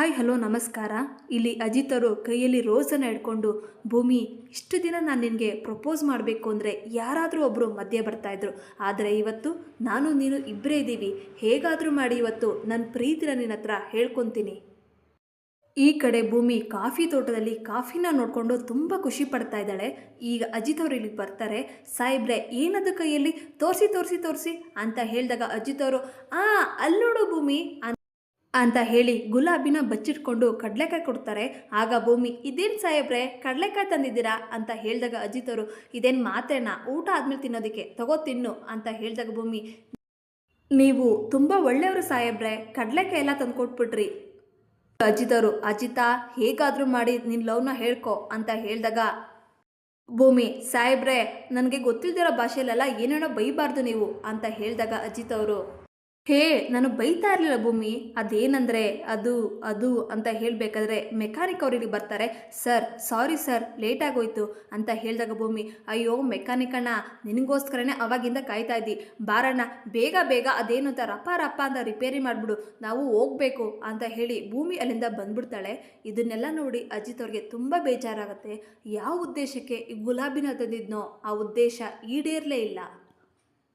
Hi hello ನಮಸ್ಕಾರ. ಇಲ್ಲಿ ಅಜಿತ್ ಅವರು ಕೈಯಲ್ಲಿ ರೋಸನ್ನು ಹಿಡ್ಕೊಂಡು, ಭೂಮಿ ಇಷ್ಟು ದಿನ ನಾನು ನಿನಗೆ ಪ್ರಪೋಸ್ ಮಾಡಬೇಕು ಅಂದರೆ ಯಾರಾದರೂ ಒಬ್ಬರು ಮಧ್ಯೆ ಬರ್ತಾಯಿದ್ರು. ಆದರೆ ಇವತ್ತು ನಾನು ನೀನು ಇಬ್ಬರೇ ಇದ್ದೀವಿ. ಹೇಗಾದರೂ ಮಾಡಿ ಇವತ್ತು ನನ್ನ ಪ್ರೀತಿನ ನಿನ್ನ ಹತ್ರ ಹೇಳ್ಕೊತೀನಿ. ಈ ಕಡೆ ಭೂಮಿ ಕಾಫಿ ತೋಟದಲ್ಲಿ ಕಾಫಿನ ನೋಡಿಕೊಂಡು ತುಂಬ ಖುಷಿ ಪಡ್ತಾ ಇದ್ದಾಳೆ. ಈಗ ಅಜಿತ್ ಅವರು ಇಲ್ಲಿಗೆ ಬರ್ತಾರೆ. ಸಾಹೇಬ್ರೆ, ಏನದು ಕೈಯಲ್ಲಿ ತೋರಿಸಿ ತೋರಿಸಿ ತೋರಿಸಿ ಅಂತ ಹೇಳಿದಾಗ ಅಜಿತ್ ಅವರು ಅಲ್ಲೋಡು ಭೂಮಿ ಅಂತ ಹೇಳಿ ಗುಲಾಬಿನ ಬಚ್ಚಿಟ್ಕೊಂಡು ಕಡಲೆಕಾಯಿ ಕೊಡ್ತಾರೆ. ಆಗ ಭೂಮಿ, ಇದೇನು ಸಾಹೇಬ್ರೆ ಕಡಲೆಕಾಯಿ ತಂದಿದ್ದೀರಾ ಅಂತ ಹೇಳಿದಾಗ ಅಜಿತ್ ಅವರು, ಇದೇನು ಮಾತೇನಾ, ಊಟ ಆದ್ಮೇಲೆ ತಿನ್ನೋದಕ್ಕೆ, ತಗೋ ತಿನ್ನು ಅಂತ ಹೇಳಿದಾಗ ಭೂಮಿ, ನೀವು ತುಂಬ ಒಳ್ಳೆಯವರು ಸಾಹೇಬ್ರೆ, ಕಡಲೆಕಾಯಿ ಎಲ್ಲ ತಂದು ಕೊಟ್ಬಿಟ್ರಿ. ಅಜಿತ್ ಅವರು, ಅಜಿತಾ ಹೇಗಾದರೂ ಮಾಡಿ ನಿನ್ನ ಲವ್ನ ಹೇಳ್ಕೊ ಅಂತ ಹೇಳಿದಾಗ ಭೂಮಿ, ಸಾಹೇಬ್ರೆ ನನಗೆ ಗೊತ್ತಿಲ್ದಿರೋ ಭಾಷೆಯಲ್ಲೆಲ್ಲ ಏನೇನೋ ಬೈಬಾರ್ದು ನೀವು ಅಂತ ಹೇಳಿದಾಗ ಅಜಿತ್ ಅವರು, ನಾನು ಬೈತಾ ಇರಲಿಲ್ಲ ಭೂಮಿ, ಅದೇನಂದರೆ ಅದು ಅದು ಅಂತ ಹೇಳಬೇಕಾದ್ರೆ ಮೆಕ್ಯಾನಿಕ್ ಅವ್ರು ಇಲ್ಲಿಗೆ ಬರ್ತಾರೆ. ಸರ್ ಸಾರಿ ಸರ್, ಲೇಟ್ ಆಗೋಯ್ತು ಅಂತ ಹೇಳಿದಾಗ ಭೂಮಿ, ಅಯ್ಯೋ ಮೆಕ್ಯಾನಿಕ್ ಅಣ್ಣ, ನಿನಗೋಸ್ಕರನೇ ಅವಾಗಿಂದ ಕಾಯ್ತಾ ಇದ್ದಿ, ಬಾರಣ್ಣ ಬೇಗ ಬೇಗ ಅದೇನು ಅಂತ ರಪ್ಪ ರಪ್ಪ ಅಂತ ರಿಪೇರಿ ಮಾಡಿಬಿಡು, ನಾವು ಹೋಗಬೇಕು ಅಂತ ಹೇಳಿ ಭೂಮಿ ಅಲ್ಲಿಂದ ಬಂದ್ಬಿಡ್ತಾಳೆ. ಇದನ್ನೆಲ್ಲ ನೋಡಿ ಅಜಿತ್ ಅವ್ರಿಗೆ ತುಂಬ ಬೇಜಾರಾಗುತ್ತೆ. ಯಾವ ಉದ್ದೇಶಕ್ಕೆ ಈ ಗುಲಾಬಿನ ತಂದಿದ್ನೋ ಆ ಉದ್ದೇಶ ಈಡೇರಲೇ ಇಲ್ಲ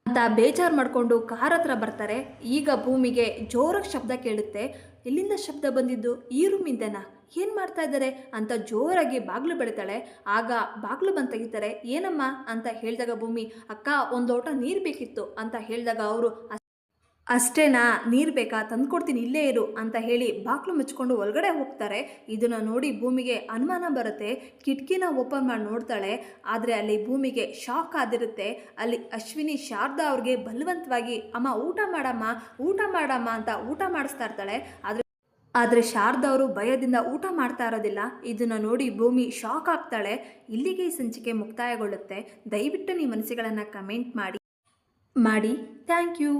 ಅಂತ ಬೇಜಾರು ಮಾಡಿಕೊಂಡು ಕಾರ್ ಹತ್ರ ಬರ್ತಾರೆ. ಈಗ ಭೂಮಿಗೆ ಜೋರಾಗಿ ಶಬ್ದ ಕೇಳುತ್ತೆ. ಎಲ್ಲಿಂದ ಶಬ್ದ ಬಂದಿದ್ದು, ಈ ರೂಮಿಂದನಾ, ಏನು ಮಾಡ್ತಾ ಇದ್ದಾರೆ ಅಂತ ಜೋರಾಗಿ ಬಾಗಿಲು ಬೆಳಿತಾಳೆ. ಆಗ ಬಾಗಿಲು ಬಂದು ತೆಗಿತಾರೆ. ಏನಮ್ಮ ಅಂತ ಹೇಳಿದಾಗ ಭೂಮಿ, ಅಕ್ಕ ಒಂದು ಲೋಟ ನೀರು ಬೇಕಿತ್ತು ಅಂತ ಹೇಳಿದಾಗ ಅವರು, ಅಷ್ಟೇನಾ, ನೀರು ಬೇಕಾ, ತಂದ್ಕೊಡ್ತೀನಿ ಇಲ್ಲೇ ಇರು ಅಂತ ಹೇಳಿ ಬಾಗಿಲು ಮುಚ್ಕೊಂಡು ಒಳಗಡೆ ಹೋಗ್ತಾರೆ. ಇದನ್ನು ನೋಡಿ ಭೂಮಿಗೆ ಅನುಮಾನ ಬರುತ್ತೆ. ಕಿಟಕಿನ ಓಪನ್ ಮಾಡಿ ನೋಡ್ತಾಳೆ. ಆದರೆ ಅಲ್ಲಿ ಭೂಮಿಗೆ ಶಾಕ್ ಆಗಿರುತ್ತೆ. ಅಲ್ಲಿ ಅಶ್ವಿನಿ ಶಾರದಾ ಅವ್ರಿಗೆ ಬಲವಂತವಾಗಿ ಅಮ್ಮ ಊಟ ಮಾಡಮ್ಮ ಅಂತ ಊಟ ಮಾಡಿಸ್ತಾ ಇರ್ತಾಳೆ. ಆದರೆ ಶಾರದಾ ಅವರು ಭಯದಿಂದ ಊಟ ಮಾಡ್ತಾ ಇರೋದಿಲ್ಲ. ಇದನ್ನು ನೋಡಿ ಭೂಮಿ ಶಾಕ್ ಆಗ್ತಾಳೆ. ಇಲ್ಲಿಗೆ ಈ ಸಂಚಿಕೆ ಮುಕ್ತಾಯಗೊಳ್ಳುತ್ತೆ. ದಯವಿಟ್ಟು ನಿಮ್ಮ ಮನಸ್ಸುಗಳನ್ನು ಕಮೆಂಟ್ ಮಾಡಿ. Thank you.